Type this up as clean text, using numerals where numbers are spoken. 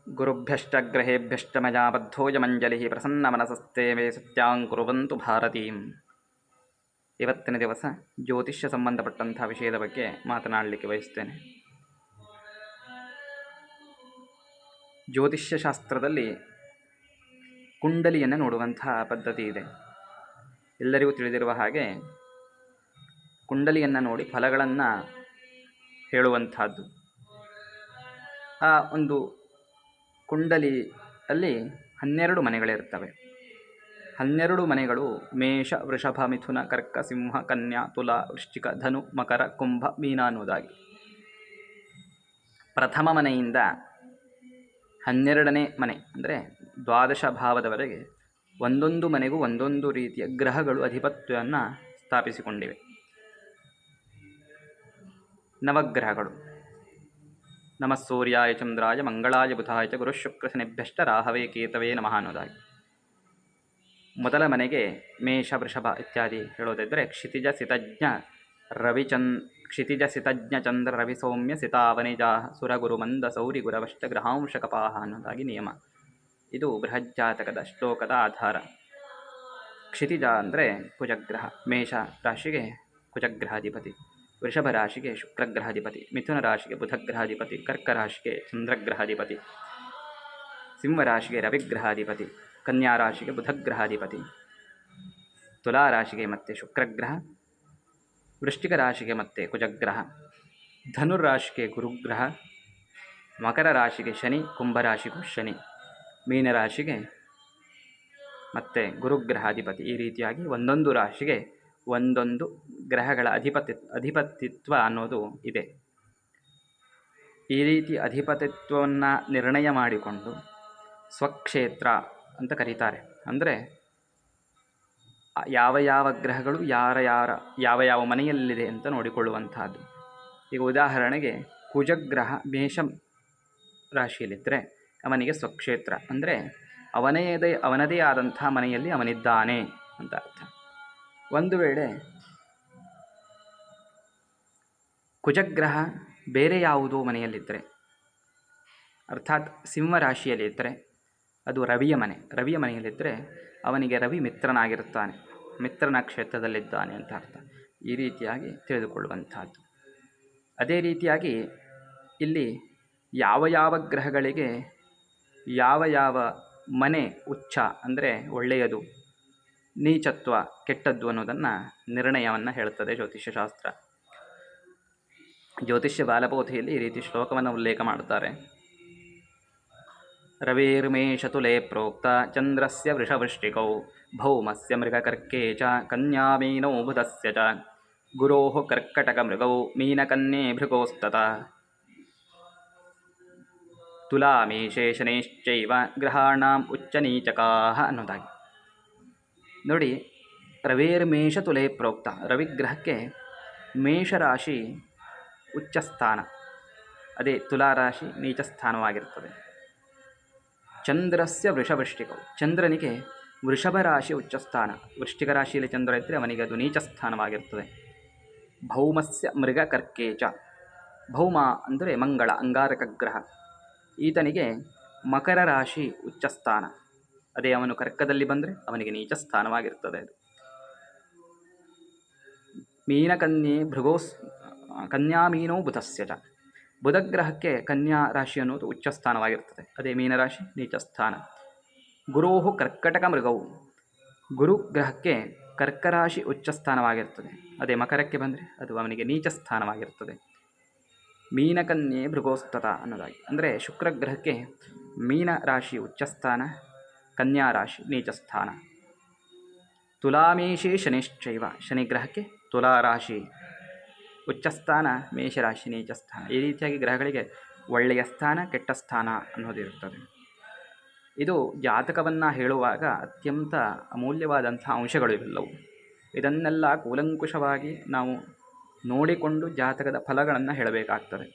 ಗುರುಭ್ಯಶ್ಚ ಮಯಾ ಬದ್ಧೋಯಮಂಜಲಿ ಪ್ರಸನ್ನಮನಸಸ್ತೆ ಮೇ ಸತ್ಯಾಂ ಕುರುವಂತು ಭಾರತೀಂ. ಇವತ್ತಿನ ದಿವಸ ಜ್ಯೋತಿಷ್ಯ ಸಂಬಂಧಪಟ್ಟಂಥ ವಿಷಯದ ಬಗ್ಗೆ ಮಾತನಾಡಲಿಕ್ಕೆ ಬಯಸ್ತೇನೆ. ಜ್ಯೋತಿಷ್ಯ ಶಾಸ್ತ್ರದಲ್ಲಿ ಕುಂಡಲಿಯನ್ನು ನೋಡುವಂತಹ ಪದ್ಧತಿ ಇದೆ. ಎಲ್ಲರಿಗೂ ತಿಳಿದಿರುವ ಹಾಗೆ ಕುಂಡಲಿಯನ್ನು ನೋಡಿ ಫಲಗಳನ್ನು ಹೇಳುವಂಥದ್ದು. ಆ ಒಂದು ಕುಂಡಲಿಯಲ್ಲಿ 12 ಮನೆಗಳಿರ್ತವೆ. 12 ಮನೆಗಳು ಮೇಷ, ವೃಷಭ, ಮಿಥುನ, ಕರ್ಕ, ಸಿಂಹ, ಕನ್ಯಾ, ತುಲಾ, ವೃಶ್ಚಿಕ, ಧನು, ಮಕರ, ಕುಂಭ, ಮೀನ ಅನ್ನುವುದಾಗಿ. ಪ್ರಥಮ ಮನೆಯಿಂದ 12ನೇ ಮನೆ ಅಂದರೆ ದ್ವಾದಶ ಭಾವದವರೆಗೆ ಒಂದೊಂದು ಮನೆಗೂ ಒಂದೊಂದು ರೀತಿಯ ಗ್ರಹಗಳು ಅಧಿಪತ್ಯವನ್ನು ಸ್ಥಾಪಿಸಿಕೊಂಡಿವೆ. ನವಗ್ರಹಗಳು: ನಮಃ ಸೂರ್ಯಾಯ ಚಂದ್ರಾಯ ಮಂಗಳಾಯ ಬುಧಾಯ ಚ ಗುರುಶುಕ್ರಶನಿಭ್ಯಶ್ಚ ರಾಹವೇ ಕೇತವೇ ನಮಃ ಅನ್ನೋದಾಗಿ. ಮೊದಲ ಮನೆಗೆ ಮೇಷ, ವೃಷಭ ಇತ್ಯಾದಿ ಹೇಳೋದಿದ್ದರೆ ಕ್ಷಿತಿಜ ಸಿತಜ್ಞ ಚಂದ್ರ ರವಿ ಸೌಮ್ಯ ಸಿತಾವನಿಜಾ ಸುರಗುರು ಮಂದ ಸೌರಿ ಗುರವಶ್ಚ ಗ್ರಹಾಂಶ ಕಪಾಹ ಅನ್ನೋದಾಗಿ ನಿಯಮ. ಇದು ಬೃಹಜ್ಜಾತಕದ ಶ್ಲೋಕದ ಆಧಾರ. ಕ್ಷಿತಿಜ ಅಂದರೆ ಕುಜಗ್ರಹ. ಮೇಷ ರಾಶಿಗೆ ಕುಜಗ್ರಹಾಧಿಪತಿ, ವೃಷಭ ರಾಶಿಗೆ ಶುಕ್ರಗ್ರಹಾಧಿಪತಿ, ಮಿಥುನ ರಾಶಿಗೆ ಬುಧಗ್ರಹಾಧಿಪತಿ, ಕರ್ಕ ರಾಶಿಗೆ ಚಂದ್ರಗ್ರಹಾಧಿಪತಿ, ಸಿಂಹ ರಾಶಿಗೆ ರವಿಗ್ರಹಾಧಿಪತಿ, ಕನ್ಯಾ ರಾಶಿಗೆ ಬುಧಗ್ರಹಾಧಿಪತಿ, ತುಲಾ ರಾಶಿಗೆ ಮತ್ತೆ ಶುಕ್ರಗ್ರಹ, ವೃಶ್ಚಿಕ ರಾಶಿಗೆ ಮತ್ತೆ ಕುಜಗ್ರಹ, ಧನುರಾಶಿಗೆ ಗುರುಗ್ರಹ, ಮಕರ ರಾಶಿಗೆ ಶನಿ, ಕುಂಭರಾಶಿಗೂ ಶನಿ, ಮೀನರಾಶಿಗೆ ಮತ್ತೆ ಗುರುಗ್ರಹಾಧಿಪತಿ. ಈ ರೀತಿಯಾಗಿ ಒಂದೊಂದು ರಾಶಿಗೆ ಒಂದೊಂದು ಗ್ರಹಗಳ ಅಧಿಪತಿತ್ವ ಅನ್ನೋದು ಇದೆ. ಈ ರೀತಿ ಅಧಿಪತಿತ್ವವನ್ನು ನಿರ್ಣಯ ಮಾಡಿಕೊಂಡು ಸ್ವಕ್ಷೇತ್ರ ಅಂತ ಕರೀತಾರೆ. ಅಂದರೆ ಯಾವ ಗ್ರಹಗಳು ಯಾವ ಮನೆಯಲ್ಲಿದೆ ಅಂತ ನೋಡಿಕೊಳ್ಳುವಂತಹದ್ದು. ಈಗ ಉದಾಹರಣೆಗೆ ಕುಜಗ್ರಹ ಮೇಷ ರಾಶಿಯಲ್ಲಿದ್ದರೆ ಅವನಿಗೆ ಸ್ವಕ್ಷೇತ್ರ ಅಂದರೆ ಅವನದೇ ಆದಂಥ ಮನೆಯಲ್ಲಿ ಅವನಿದ್ದಾನೆ ಅಂತ ಅರ್ಥ. ಒಂದು ವೇಳೆ ಕುಜಗ್ರಹ ಬೇರೆ ಯಾವುದೋ ಮನೆಯಲ್ಲಿದ್ದರೆ, ಅರ್ಥಾತ್ ಸಿಂಹ ರಾಶಿಯಲ್ಲಿದ್ದರೆ ಅದು ರವಿಯ ಮನೆಯಲ್ಲಿದ್ದರೆ ಅವನಿಗೆ ರವಿ ಮಿತ್ರನಾಗಿರುತ್ತಾನೆ, ಮಿತ್ರನ ಕ್ಷೇತ್ರದಲ್ಲಿದ್ದಾನೆ ಅಂತ ಅರ್ಥ. ಈ ರೀತಿಯಾಗಿ ತಿಳಿದುಕೊಳ್ಳುವಂಥದ್ದು. ಅದೇ ರೀತಿಯಾಗಿ ಇಲ್ಲಿ ಯಾವ ಗ್ರಹಗಳಿಗೆ ಯಾವ ಮನೆ ಉಚ್ಚ ಅಂದರೆ ಒಳ್ಳೆಯದು, ನೀಚತ್ವ ಕೆಟ್ಟದ್ದು ಅನ್ನೋದನ್ನು ನಿರ್ಣಯವನ್ನು ಹೇಳ್ತದೆ ಜ್ಯೋತಿಷ್ಯ ಶಾಸ್ತ್ರ. ಜ್ಯೋತಿಷ್ಯ ಬಾಲಬೋಧಿಯಲ್ಲಿ ಈ ರೀತಿ ಶ್ಲೋಕವನ್ನು ಉಲ್ಲೇಖ ಮಾಡುತ್ತಾರೆ. ರವಿರ್ಮೇಷತುಲೇ ಪ್ರೋಕ್ತ ಚಂದ್ರಸ್ಯ ವೃಷವೃಶ್ಚಿಕೌ ಭೌಮಸ್ಯ ಮೃಗಕರ್ಕೆ ಚ ಕನ್ಯಾಮೀನೌ ಬುಧಸ್ಯ ಚ ಗುರೋಃ ಕರ್ಕಟಕ ಮೃಗೌ ಮೀನಕನ್ಯೆ ಭೃಗೋಸ್ತತಃ ತುಲಾಮೇಷೇ ಶನೈಶ್ಚೈವ ಗ್ರಹಾಣಾಂ ಉಚ್ಚನೀಚಕಾಃ ಅನ್ನೋದಾಗಿ. ನೋಡಿ, ರವೇರ್ಮೇಷ ತುಲೇ ಪ್ರೋಕ್ತ, ರವಿಗ್ರಹಕ್ಕೆ ಮೇಷರಾಶಿ ಉಚ್ಚಸ್ಥಾನ, ಅದೇ ತುಲಾರಾಶಿ ನೀಚಸ್ಥಾನವಾಗಿರುತ್ತದೆ. ಚಂದ್ರಸ್ಯ ವೃಷವೃಶ್ಚಿಕವು, ಚಂದ್ರನಿಗೆ ವೃಷಭ ರಾಶಿ ಉಚ್ಚಸ್ಥಾನ, ವೃಶ್ಚಿಕ ರಾಶಿಯಲ್ಲಿ ಚಂದ್ರ ಇದ್ದರೆ ಅವನಿಗೆ ಅದು ನೀಚಸ್ಥಾನವಾಗಿರ್ತದೆ. ಭೌಮಸ್ಯ ಮೃಗ ಕರ್ಕೇಚ, ಭೌಮ ಅಂದರೆ ಮಂಗಳ, ಅಂಗಾರಕ ಗ್ರಹ, ಈತನಿಗೆ ಮಕರ ರಾಶಿ ಉಚ್ಚಸ್ಥಾನ, ಅದೇ ಅವನು ಕರ್ಕದಲ್ಲಿ ಬಂದರೆ ಅವನಿಗೆ ನೀಚ ಸ್ಥಾನವಾಗಿರ್ತದೆ. ಅದು ಮೀನಕನ್ಯೆ ಕನ್ಯಾ ಮೀನೋ ಬುಧಸ್ಯ ಚ, ಬುಧಗ್ರಹಕ್ಕೆ ಕನ್ಯಾ ರಾಶಿ ಅನ್ನೋದು ಉಚ್ಚಸ್ಥಾನವಾಗಿರ್ತದೆ, ಅದೇ ಮೀನರಾಶಿ ನೀಚಸ್ಥಾನ. ಗುರೋಃ ಕರ್ಕಟಕ ಮೃಗವು, ಗುರುಗ್ರಹಕ್ಕೆ ಕರ್ಕರಾಶಿ ಉಚ್ಚಸ್ಥಾನವಾಗಿರ್ತದೆ, ಅದೇ ಮಕರಕ್ಕೆ ಬಂದರೆ ಅದು ಅವನಿಗೆ ನೀಚ ಸ್ಥಾನವಾಗಿರ್ತದೆ. ಮೀನಕನ್ಯೆ ಭೃಗೋಸ್ತತ ಅನ್ನೋದಾಗಿ. ಅಂದರೆ ಶುಕ್ರಗ್ರಹಕ್ಕೆ ಮೀನ ರಾಶಿ ಉಚ್ಚಸ್ಥಾನ, ಕನ್ಯಾ ರಾಶಿ ನೀಚಸ್ಥಾನ. ತುಲಾಮೇಷೇ ಶನಿಶ್ಚೈವ, ಶನಿಗ್ರಹಕ್ಕೆ ತುಲಾರಾಶಿ ಉಚ್ಚಸ್ಥಾನ, ಮೇಷರಾಶಿ ನೀಚಸ್ಥಾನ. ಈ ರೀತಿಯಾಗಿ ಗ್ರಹಗಳಿಗೆ ಒಳ್ಳೆಯ ಸ್ಥಾನ, ಕೆಟ್ಟ ಸ್ಥಾನ ಅನ್ನೋದಿರುತ್ತದೆ. ಇದು ಜಾತಕವನ್ನು ಹೇಳುವಾಗ ಅತ್ಯಂತ ಅಮೂಲ್ಯವಾದಂಥ ಅಂಶಗಳು ಇವೆಲ್ಲವು. ಇದನ್ನೆಲ್ಲ ಕೂಲಂಕುಷವಾಗಿ ನಾವು ನೋಡಿಕೊಂಡು ಜಾತಕದ ಫಲಗಳನ್ನು ಹೇಳಬೇಕಾಗ್ತದೆ.